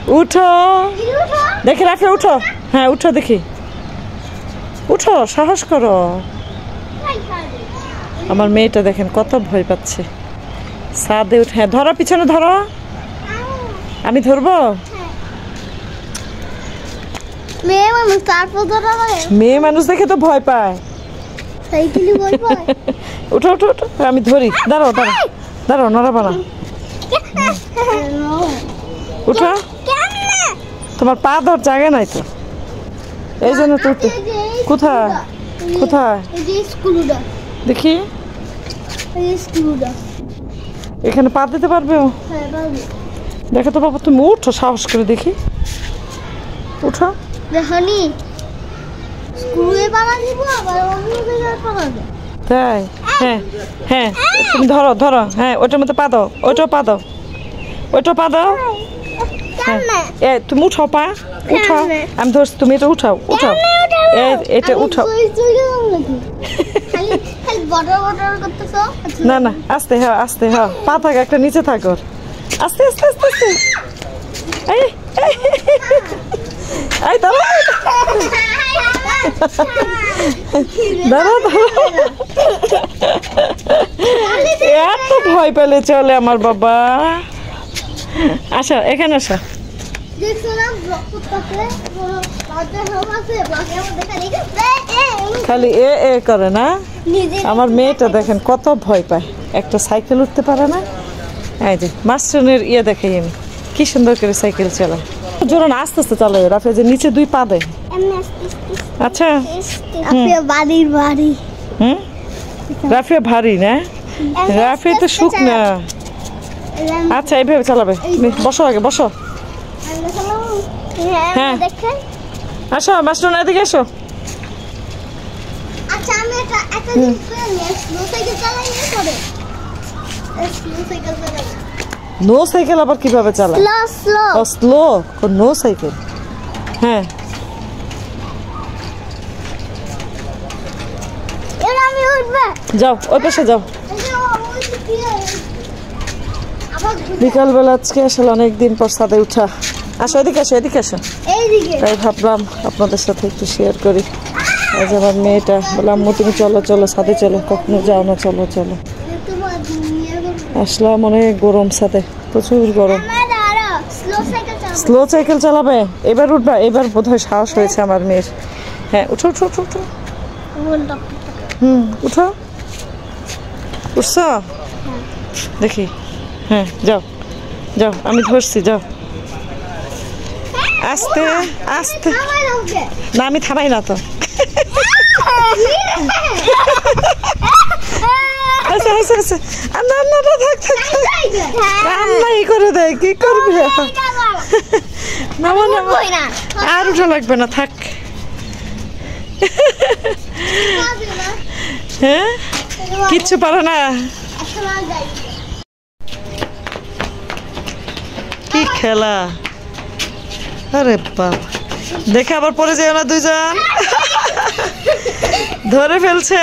উঠো দেখি রাফি উঠো হ্যাঁ উঠো দেখি উঠো সাহস করো আমার মেয়েটা দেখেন কত ভয় পাচ্ছে ছাদে উঠে হ্যাঁ ধরো পিছনে ধরো আমি ধরবো মেয়ে মানুষ দেখে তো ভয় পায় উঠো উঠো উঠো আমি ধরি দাঁড়াও দাঁড়াও দাঁড়াও নড়াবো না উঠো তোমার পা ধর জায়গা নাই তো এই জন্য তো কোথায় কোথায় দেখি এখানে পা দিতে পারবে দেখো তো বাবা তুমি উঠো সাহস করে দেখি উঠো তাই হ্যাঁ হ্যাঁ তুমি ধরো ধরো হ্যাঁ ওইটার মধ্যে পা দাও ওইটাও পা দাও ওইটাও পা দাও হ্যাঁ তুমি উঠাও পা উঠাও আমি ধরছি তুমি এটা উঠাও উঠাও এটা উঠাও না না আস্তে হ্যাঁ আস্তে হ্যাঁ পা থাক একটা নিচে থাক ওর আস্তে আস্তে আস্তে আস্তে এই দাঁড়া দাঁড়া এত ভয় পেলে চলে আমার বাবা আসা এখানে আসা খালি এ করে না আমার মেয়েটা দেখেন কত ভয় পায় একটা সাইকেল উঠতে পারে না এই যে মাস্টারের ইয়ে দেখাই আমি কি সুন্দর করে সাইকেল চালায় জোরে না আস্তে আস্তে চালায় রাফি যে নিচে দুই পা দেয় আচ্ছা বাড়ির বাড়ি হুম রাফি ভারী না রাফি তো সুখ না আচ্ছা এইভাবে চালাবে বসো আগে বসো হ্যাঁ আসো মাস্টার এদিকে এসো আচ্ছা আমি একটা জিনিস করে নিয়ে স্লো সাইকেল চালাই না করে স্লো সাইকেল চালাই নো সাইকেল আবার কিভাবে চালায় স্লো স্লো ও স্লো নো সাইকেল হ্যাঁ এর আমি উঠবে যাও ওই পাশে যাও বিকালবেলা আজকে আসলে অনেকদিন পর ছাদে উঠা আসো এদিকে আসো এদিকে আসো তাই ভাবলাম আপনাদের সাথে একটু শেয়ার করি আজ আমার মেয়েটা বললাম তুমি চলো চলো ছাদে চলো কখনো যাও না চলো চলো আসলাম অনেক গরম ছাদে প্রচুর গরম স্লো সাইকেল চালাবে এবার উঠবা এবার বোধহয় সাহস হয়েছে আমার মেয়ের হ্যাঁ উঠো উঠো উঠো উঠো উঠো উঠছো দেখি হ্যাঁ যাও যাও আমি ধরছি যাও আস্তে আস্তে না আমি থামাই না তো রান্নাই করে দেয় কি করবে আর উঠা লাগবে না থাক হ্যাঁ কিচ্ছু পারো না কি খেলা আরে বাবা দেখে আবার পড়ে যায় না দুইজন ধরে ফেলছে